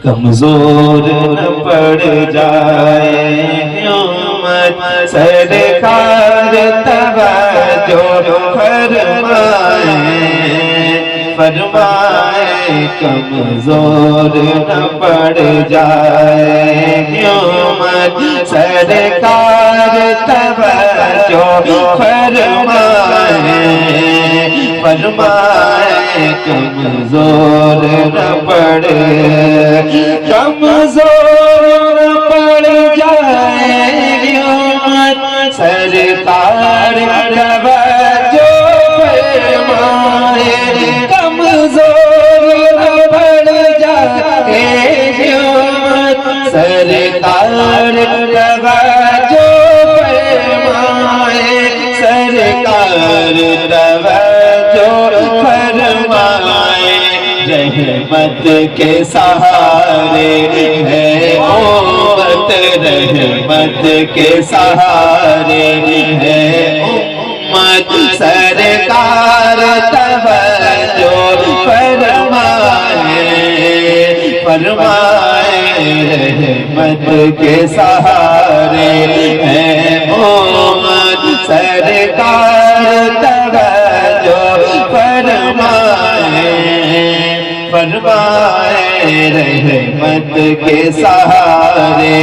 کمزور نہ پڑ جائے امت سرکار توجہ فرمائے کمزور نہ پڑ جائے امت سرکار توجہ فرمائے کمزور نہ پڑ جائے امت سرکار توجہ فرمائے کمزور نہ پڑ جائے امت سرکار توجہ فرمائے سرکار توجہ فرمائے رحمت کے سہارے ہے امت رحمت کے سہارے ہے امت سرکار توجہ فرمائے رحمت کے سہارے ہے امت سرکار توجہ فرمائے رحمت کے سہارے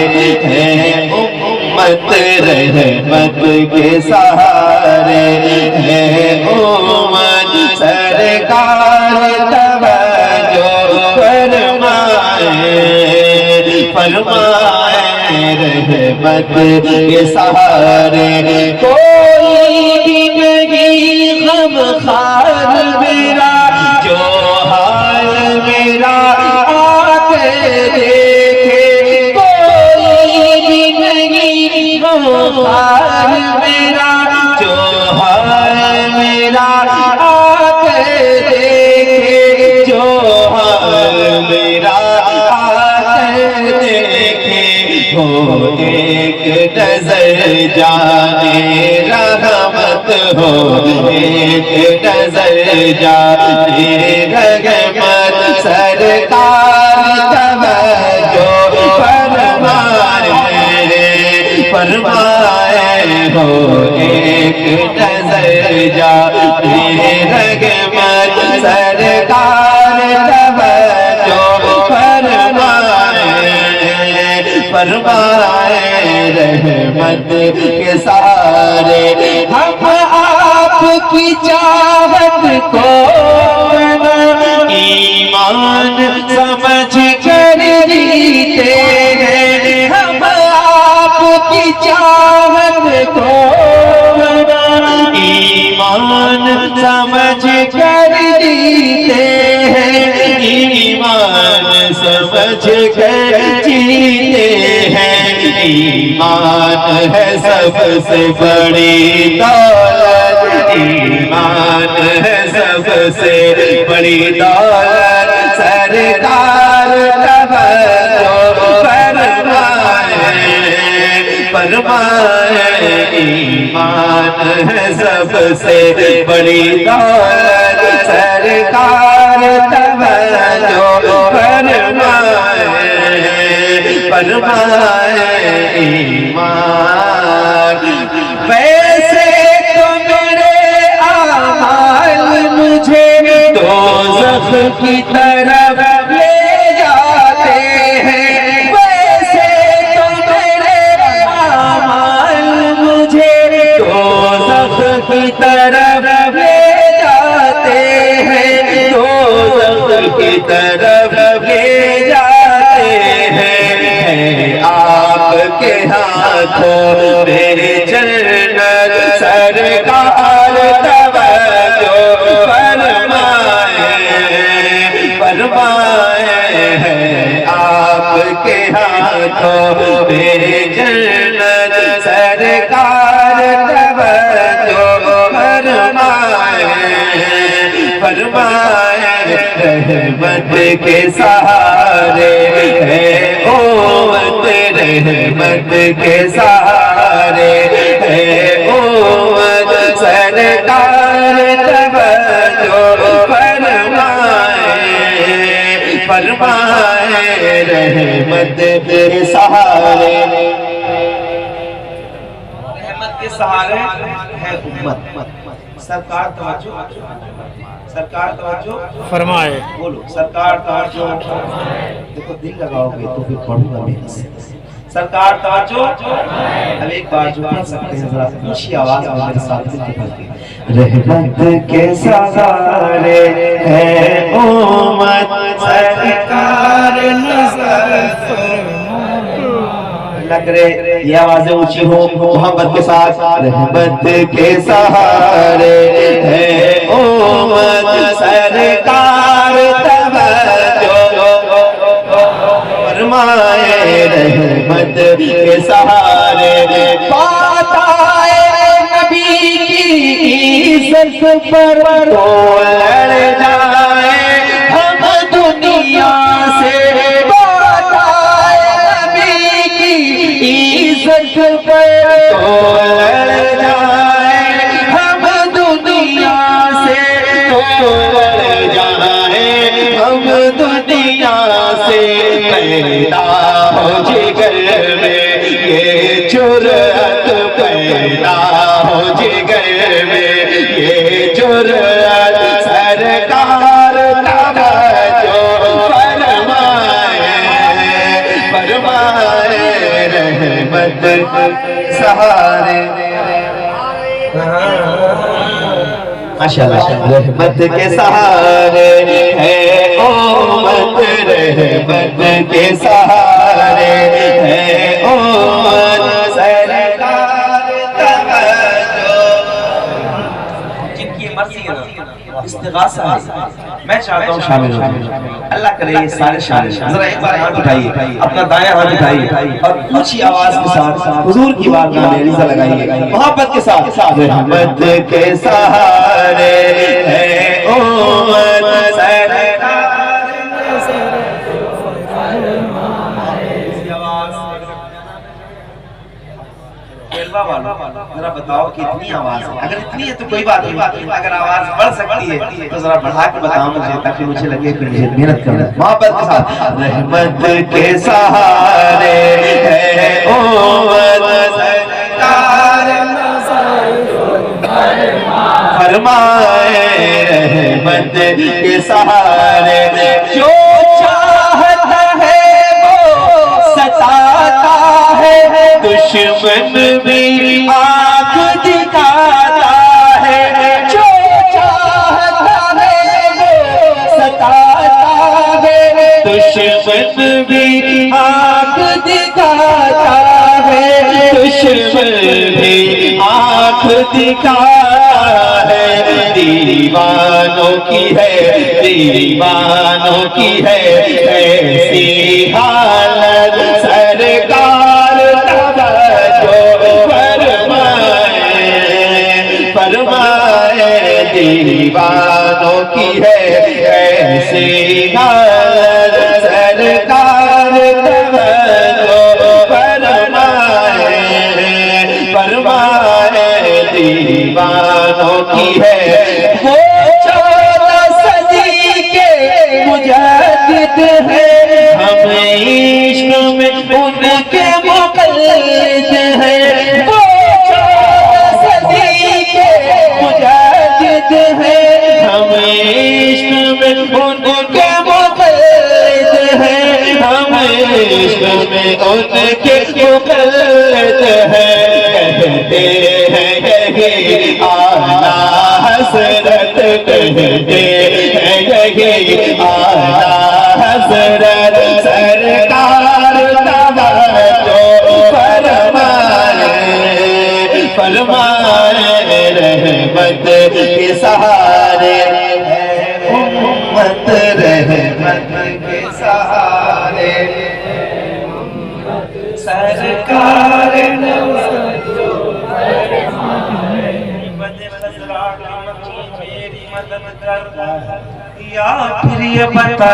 ہے امت رحمت کے سہارے ہے امت سرکار توجہ فرمائے رحمت کے سہارے کوئی بھی نہیں غم خوار میرا جو حال میرا آ کے دیکھے کوئی بھی نہیں غم خوار میرا جو حال میرا آ کے دیکھے جو حال میرا ہو ایک نظر جانے رحمت ہو ایک نظر جانے رحمت سرکار توجہ فرمائے ہو ایک نظر جانے رحمت سرکار فرمائے رحمت کے سہارے ہم آپ کی چاہت کو ایمان سمجھ کر لیتے ہیں ہم آپ کی چاہت کو ایمان سمجھ کر لیتے ہیں ایمان سمجھ کر جیتے ہیں ایمان ہے سب سے بڑی دولت ایمان ہے سب سے بڑی دولت سرکار فرمائے ایمان ہے سب سے بڑی دولت سرکار فرمائے ایمان ویسے تو میرے اعمال مجھے دوزخ کی طرف لے جاتے ہیں ویسے تو میرے اعمال مجھے دوزخ کی طرف لے جاتے ہیں دوزخ کی طرف لے جاتے ہیں آپ کے ہاتھوں میری جنت سرکار توجہ فرمائے ہے آپ کے ہاتھوں میری جنت سرکار توجہ فرمائے رحمت کے سہارے ہے امت رحمت کے سہارے ہے امت سرکار توجہ فرمائے رحمت کے سہارے رحمت کے سہارے ہے امت. سرکار توجہ فرمائے. بولو سرکار توجہ. دیکھو دل لگاؤ گے تو پھر پڑھوں گا محنت سے. سرکار توجہ. اب ایک بار جو پڑھ سکتے ہیں ذرا اونچی آواز میں میرے ساتھ مل کے پڑھ کے. رحمت کے سہارے ہے امت سرکار نظر اللہ کرے یہ آوازیں اونچی ہو محبت کے ساتھ. رحمت کے سہارے ہے امت سرکار توجہ فرمائے. رحمت کے سہارے پاتا ہے نبی کی عزت پر تو لڑ جائے ہم دنیا سے. پاتا ہے نبی کی عزت پر تو لڑ جائے ہم دنیا سے. تو لڑ جائے ہم دنیا سے. پیدا ہو جگر میں یہ جرأت پیدا ہو جگر میں یہ جرأت. سرکار توجہ فرمائے رحمت سہارے. ماشاءاللہ رحمت کے سہارے ہے امت. رحمت کے سہارے ہے امت سرکار توجہ. جن کی مرضی ہے استغاثہ ہے میں چاہتا ہوں شامل ہو. اللہ کرے یہ سارے شامل. ذرا ایک بار ہاتھ اٹھائیے اپنا دائیں ہاتھ اٹھائیے اور اونچی آواز کے ساتھ حضور کی بارگاہ میں عریضہ لگائیے محبت کے ساتھ. رحمت کے سہارے ہے امت سرکار. ذرا بتاؤ کہ اتنی آواز ہے. اگر اتنی ہے تو کوئی بات نہیں. اگر آواز بڑھ سکتی ہے تو ذرا بڑھا کے بتاؤ مجھے تاکہ مجھے لگے کہ مجھے محنت کرنا ہے. محبت کے ساتھ. رحمت کے سہارے ہے امت سرکار فرمائے. رحمت کے سہارے جو چاہتا ہے وہ ستاتا ہے. دشمن بھی آنکھ دکھاتا ہے. جو چاہتا ہے وہ ستاتا ہے. دشمن بھی آنکھ دکھاتا ہے. دشمن بھی آنکھ دکھاتا ہے. دیوانوں کی ہے ایسی حالت. سرکار فرمائے دیوانوں کی ہے ایسی حالت. سرکار فرمائے دیوانوں کی ہے. وہ 14 صدی کے مجدد ہے. ہم عشق میں ان کے مقلد ہیں. وہ 14 صدی کے مجدد ہیں. ہم عشق میں ان کے مقلد ہیں. ہم عشق میں ان کے مقلد ہیں. کہتے ہیں یہی اعلیٰ حضرت. کہتے ہیں یہی اعلیٰ حضرت. سرکار توجہ فرمائے. رحمت کے سہارے ہے امت. رحمت کے سہارے سرکار یا پھر یہ بتا